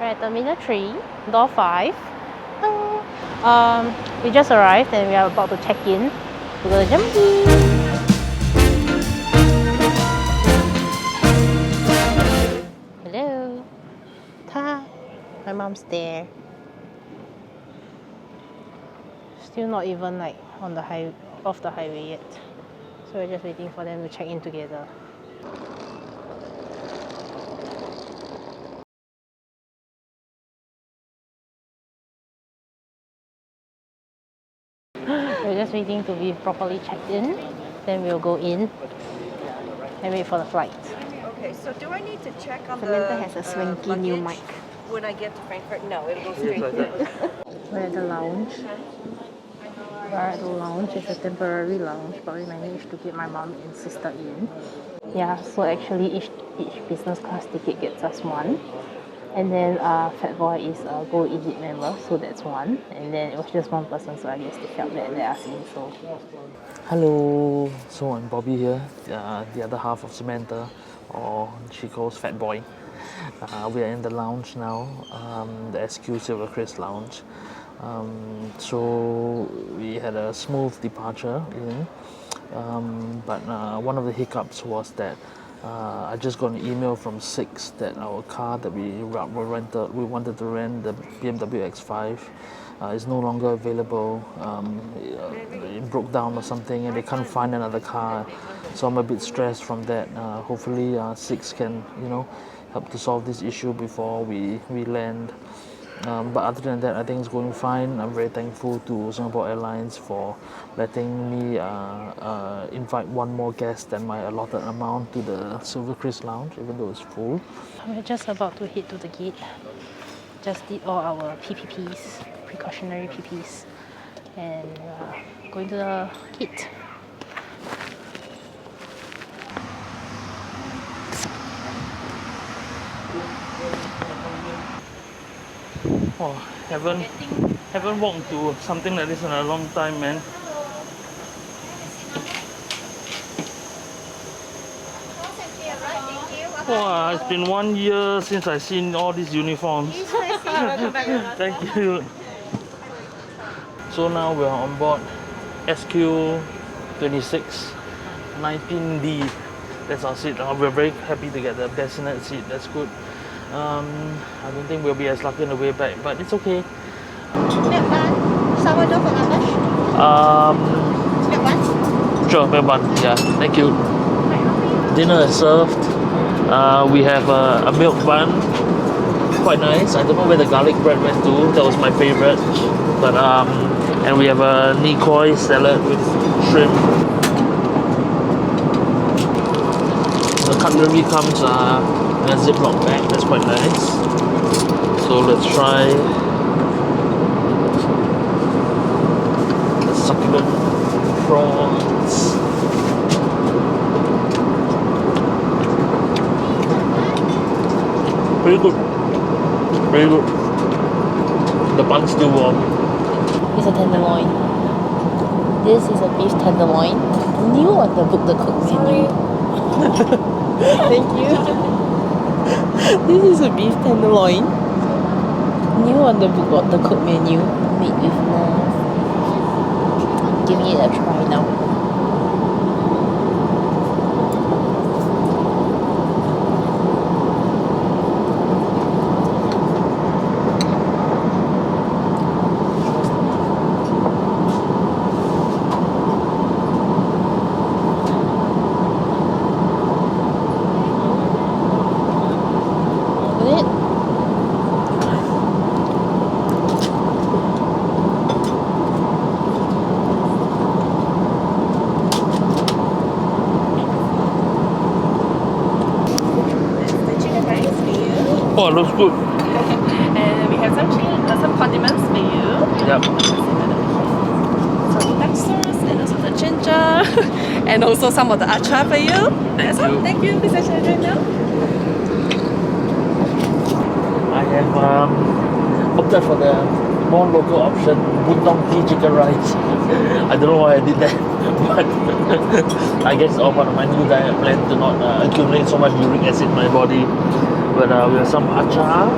at Terminal 3, door 5. We just arrived and we are about to check in to the Changi. Hello. Ta. My mom's there. Still not even like on the off the highway yet. So we're just waiting for them to check in together. We're just waiting to be properly checked in. Then we'll go in and wait for the flight. Okay, so do I need to check on Samantha the has a swanky new mic. when I get to Frankfurt? No, it'll go straight through. We're at the lounge. It's a temporary lounge, but we managed to get my mom and sister in. Yeah, so actually each business class ticket gets us one. And then Fat Boy is a Gold Elite member, so that's one. And then it was just one person, so I guess they felt bad let us in. So hello, so I'm Bobby here, the other half of Samantha, or she calls Fat Boy. We are in the lounge now, the SQ Silvercrest lounge. So we had a smooth departure in, but one of the hiccups was that I just got an email from Sixt that our car that we wanted to rent, the BMW X5, is no longer available. It broke down or something and they can't find another car. So I'm a bit stressed from that. Hopefully Sixt can, help to solve this issue before we land. But other than that, I think it's going fine. I'm very thankful to Singapore Airlines for letting me invite one more guest than my allotted amount to the Silvercrest lounge, even though it's full. we're just about to head to the gate. Just did all our PPPs, precautionary PPs, and going to the gate. Oh, haven't walked to something like this in a long time, man. Wow, it's been 1 year since I've seen all these uniforms. Thank you. So now we're on board SQ26 19D. That's our seat. We're very happy to get the bassinet seat. That's good. I don't think we'll be as lucky on the way back, but it's okay. Milk bun, sourdough for lunch. Milk bun. Sure, milk bun. Yeah, thank you. Dinner is served. We have a milk bun, quite nice. I don't know where the garlic bread went to. That was my favorite. But and we have a nikoi salad with shrimp. The cutlery comes in a Ziploc bag. That's quite nice. So let's try the succulent prawns. Very good. Very good. The bun's still warm. It's a tenderloin. This is a beef tenderloin. New on the book the cook menu. Thank you. This is a beef tenderloin. New on the book of the cook menu. Made with love. Giving it a try now. Oh, it looks good. And we have some condiments for you. Yep. Some lobsters and also the ginger and also some of the achar for you. Thank you. Thank you. Please enjoy it now. I have opted for the more local option, Bundong tea chicken rice. I don't know why I did that, but I guess it's all part of my new diet plan to not accumulate so much uric acid in my body. But we have some achar,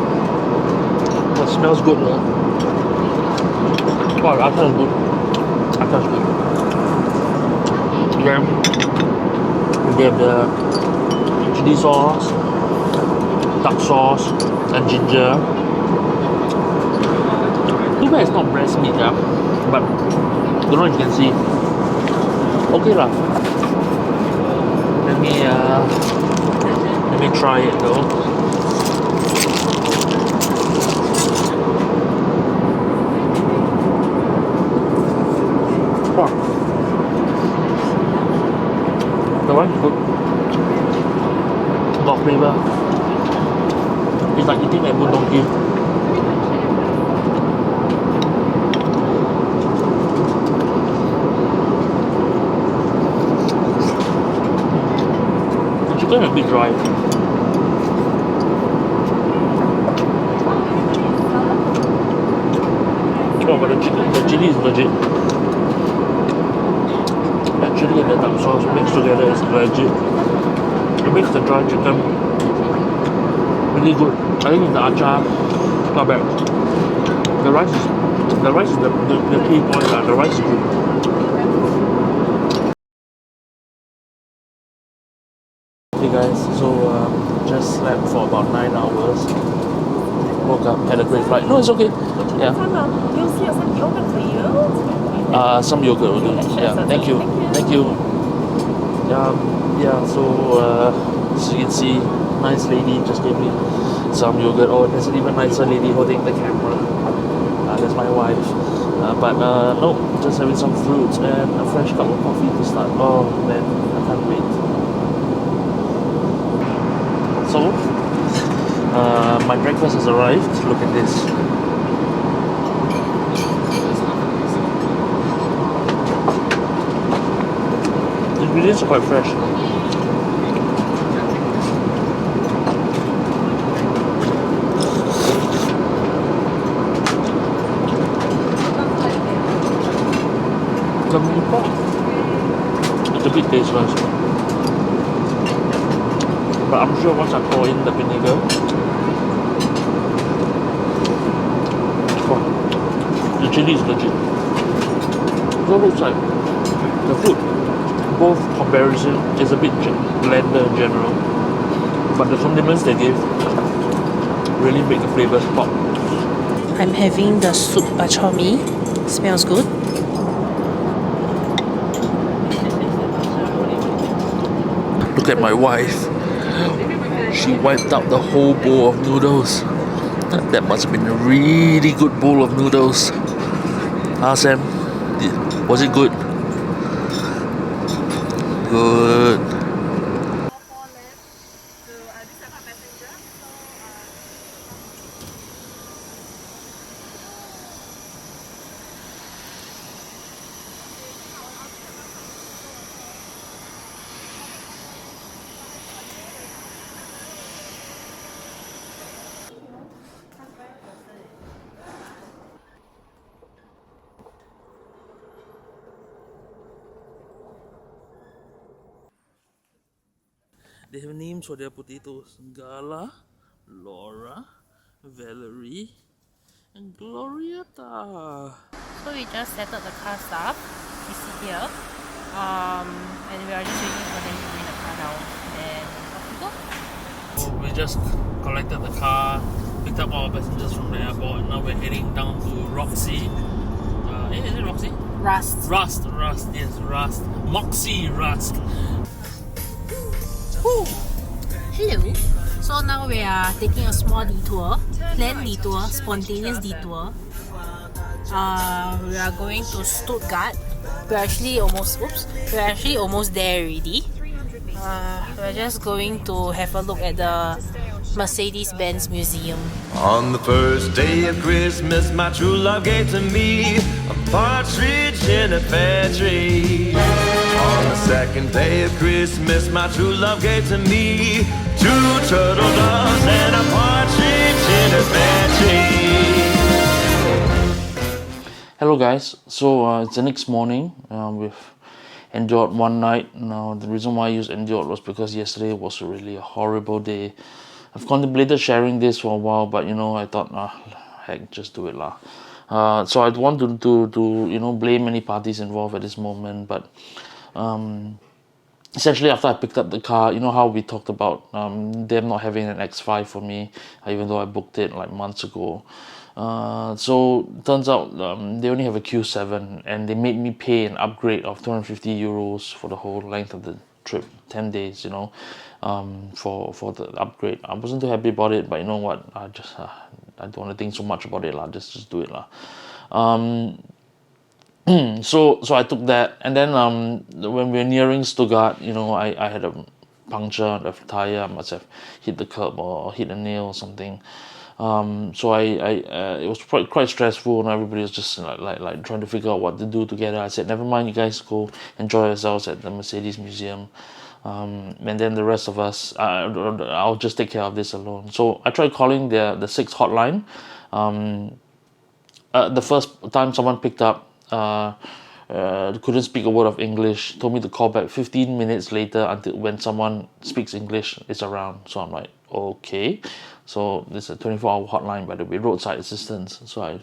smells good, though. Wow, the acar is good. Acar is good. Then they have the chili sauce, dark sauce, and ginger. Too bad it's not breast meat, yeah. But don't know if you can see. Okay lah. Let me try it though. Wow. The one is good. Got flavor. It's like eating a good donkey. The chicken is a bit dry. Oh, but the chili is legit. The chili and the dark sauce mixed together is legit. It makes the dry chicken really good. I think the acar, not bad. The rice is the key point. The rice is good. Hey guys, so just slept for about 9 hours. Woke up, had a great flight. No, it's okay. Yeah. You'll see some yogurt for you. Some yogurt will do. Yeah, thank you. Thank you. Yeah, so as you can see, nice lady just gave me some yogurt. Oh, there's an even nicer lady holding the camera. That's my wife. But no, just having some fruits and a fresh cup of coffee to start. Oh man, I can't wait. So, my breakfast has arrived. Look at this. The ingredients are quite fresh. The mee pok, it's a bit tasteless. But I'm sure once I pour in the vinegar, oh, the chili is legit. So it looks like the food, both comparison, is a bit blander in general. But the condiments they give really make the flavors pop. I'm having the soup bak chor mee. Smells good. Look at my wife. She wiped out the whole bowl of noodles. That must have been a really good bowl of noodles. Sam, was it good? Good. They have names for their potatoes. Gala, Laura, Valerie, and Glorietta. So we just settled the car stuff. You see here. And we are just waiting for them to bring the car now. And off we go. We just collected the car, picked up all our passengers from the airport. Now we're heading down to Roxy. Is it Roxy? Rust. Rust, yes, Rust. Moxie Rust. Hello. So now we are taking a small detour, planned detour, spontaneous detour. We are going to Stuttgart. We're actually almost there already. We're just going to have a look at the Mercedes-Benz Museum. On the first day of Christmas, my true love gave to me a partridge in a pear tree. On the second day of Christmas, my true love gave to me 2 turtle doves and a partridge in a pear tree. Hello guys, so it's the next morning. We've endured one night. Now the reason why I used endured was because yesterday was really a horrible day. I've contemplated sharing this for a while, but I thought heck, just do it lah. So I don't want to blame any parties involved at this moment, but essentially after I picked up the car, you know how we talked about them not having an X5 for me, even though I booked it like months ago. So turns out they only have a Q7, and they made me pay an upgrade of 250 euros for the whole length of the trip, 10 days, for the upgrade. I wasn't too happy about it, but you know what, I don't want to think so much about it lah, just do it lah. So I took that, and then when we were nearing Stuttgart, I had a puncture on the tire. I must have hit the curb or hit a nail or something. So it was quite stressful, and everybody was just like trying to figure out what to do together. I said, never mind, you guys go enjoy yourselves at the Mercedes Museum, and then the rest of us, I'll just take care of this alone. So I tried calling the Sixt hotline. The first time someone picked up, couldn't speak a word of English, told me to call back 15 minutes later until when someone speaks English is around. So I'm like, okay. So this is a 24-hour hotline, by the way, roadside assistance. So I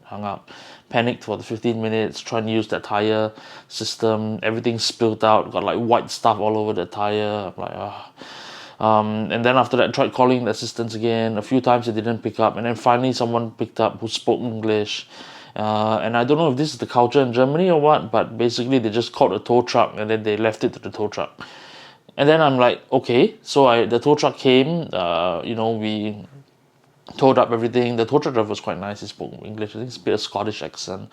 hung up, panicked for the 15 minutes, trying to use that tire system. Everything spilled out, got like white stuff all over the tire. I'm like, and then after that, I tried calling the assistants again. A few times they didn't pick up, and then finally someone picked up who spoke English. And I don't know if this is the culture in Germany or what, but basically they just called a tow truck and then they left it to the tow truck. And then I'm like, okay. So the tow truck came, we towed up everything. The tow truck driver was quite nice. He spoke English. I think he had a Scottish accent.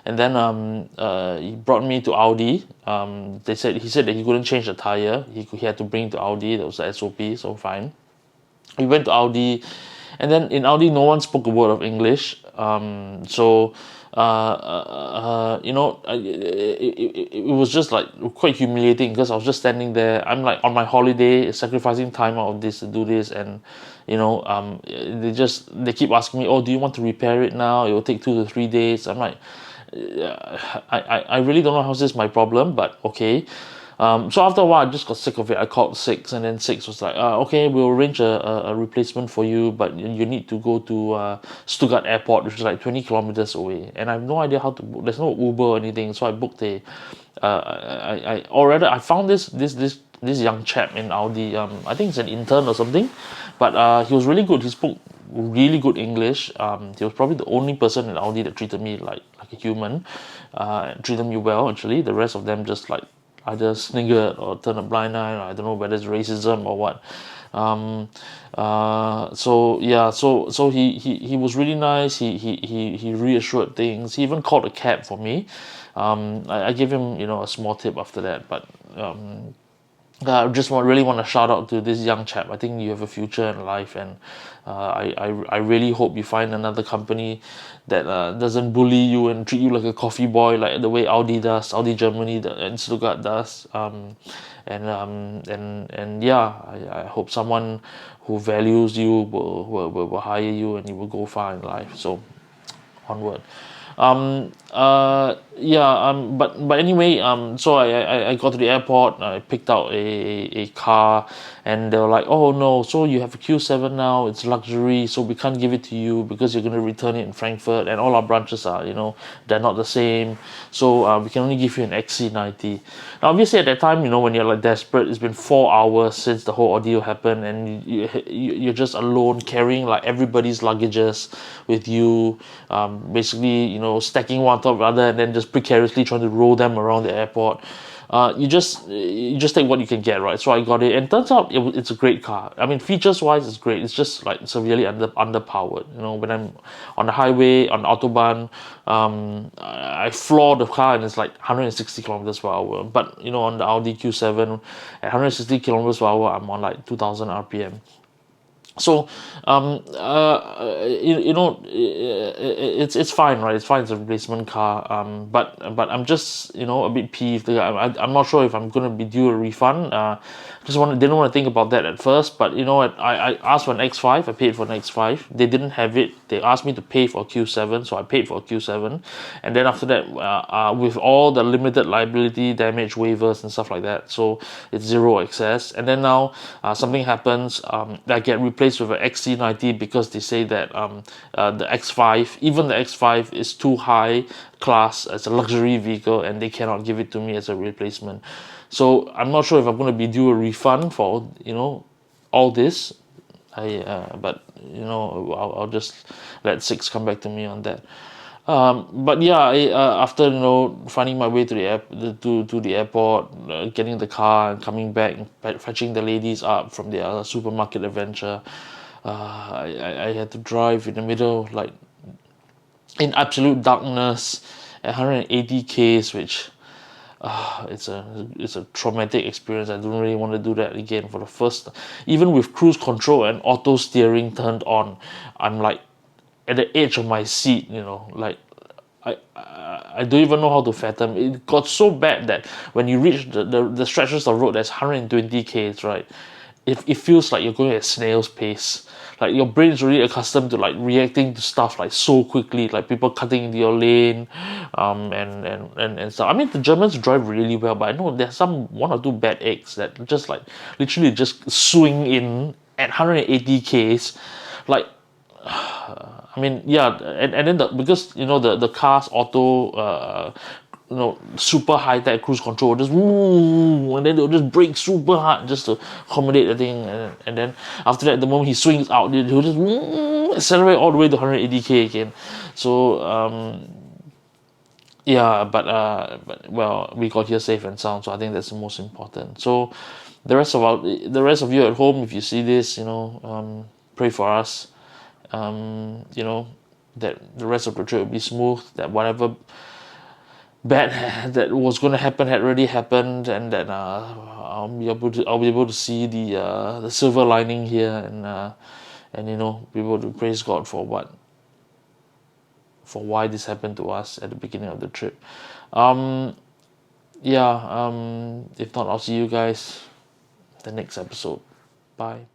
And then he brought me to Audi. He said that he couldn't change the tire. He had to bring it to Audi. That was the SOP, so fine. We went to Audi. And then in Audi, no one spoke a word of English. It was just like quite humiliating because I was just standing there. I'm like on my holiday, sacrificing time out of this to do this, and they keep asking me, oh, do you want to repair it now? It will take 2 to 3 days. I'm like, I really don't know how this is my problem, but okay. So after a while, I just got sick of it. I called Sixt, and then Sixt was like, okay, we'll arrange a replacement for you, but you need to go to Stuttgart Airport, which is like 20 kilometers away. And I have no idea how to book. There's no Uber or anything, so I booked I found this young chap in Audi. I think it's an intern or something, but he was really good. He spoke really good English. He was probably the only person in Audi that treated me like a human, treated me well actually. The rest of them just like either sniggered or turned a blind eye. I don't know whether it's racism or what. So he was really nice. He reassured things. He even called a cab for me. I gave him a small tip after that, but I just really want to shout out to this young chap. I think you have a future in life, and I really hope you find another company that doesn't bully you and treat you like a coffee boy, like the way Audi Germany and Stuttgart does. I hope someone who values you will hire you, and you will go far in life. So onward. But anyway, so I got to the airport. I picked out a car, and they were like, oh no, so you have a Q7 now, it's luxury, so we can't give it to you because you're going to return it in Frankfurt, and all our branches are, they're not the same, so we can only give you an XC90. Now obviously at that time, when you're like desperate, it's been 4 hours since the whole ordeal happened, and you're just alone carrying like everybody's luggages with you, basically stacking one on top of the other, and then just precariously trying to roll them around the airport. You just take what you can get, right? So I got it, and turns out it's a great car. I mean, features wise, it's great. It's just like severely underpowered. When I'm on the highway, on the autobahn, I floor the car and it's like 160 kilometers per hour. But on the Audi Q7, at 160 kilometers per hour, I'm on like 2,000 RPM. So it's fine, right? It's fine. It's a replacement car. But I'm just a bit peeved. I'm not sure if I'm gonna be due a refund. Didn't want to think about that at first. But I asked for an X5. I paid for an X5. They didn't have it. They asked me to pay for a Q7, so I paid for a Q7. And then after that, with all the limited liability damage waivers and stuff like that, so it's zero excess. And then now something happens. I get replaced replaced with an XC90 because they say that the X5, even the X5 is too high class as a luxury vehicle, and they cannot give it to me as a replacement. So I'm not sure if I'm going to be due a refund for all this. But I'll just let Sixt come back to me on that. But yeah, after finding my way to the airport, getting the car and coming back, fetching the ladies up from their supermarket adventure, I had to drive in the middle, like in absolute darkness at 180 k's, which it's a traumatic experience. I don't really want to do that again for the first. Even with cruise control and auto steering turned on, I'm like at the edge of my seat. Like I don't even know how to fathom. It got so bad that when you reach the stretches of road that's 120 k's, right, it feels like you're going at snail's pace. Like your brain is really accustomed to like reacting to stuff like so quickly, like people cutting into your lane, and stuff. I mean, the Germans drive really well, but I know there's one or two bad eggs that just like literally just swing in at 180 k's, like. I mean, yeah, and then because the car's auto super high tech cruise control, just woo, and then they'll just brake super hard just to accommodate the thing, and then after that, the moment he swings out, he'll just woo, accelerate all the way to 180k again. So yeah, but well, we got here safe and sound, so I think that's the most important. So the rest of you at home, if you see this, pray for us. That the rest of the trip will be smooth, that whatever bad that was going to happen had already happened, and that I'll be able to see the silver lining here, and be able to praise God for why this happened to us at the beginning of the trip. If not, I'll see you guys the next episode. Bye.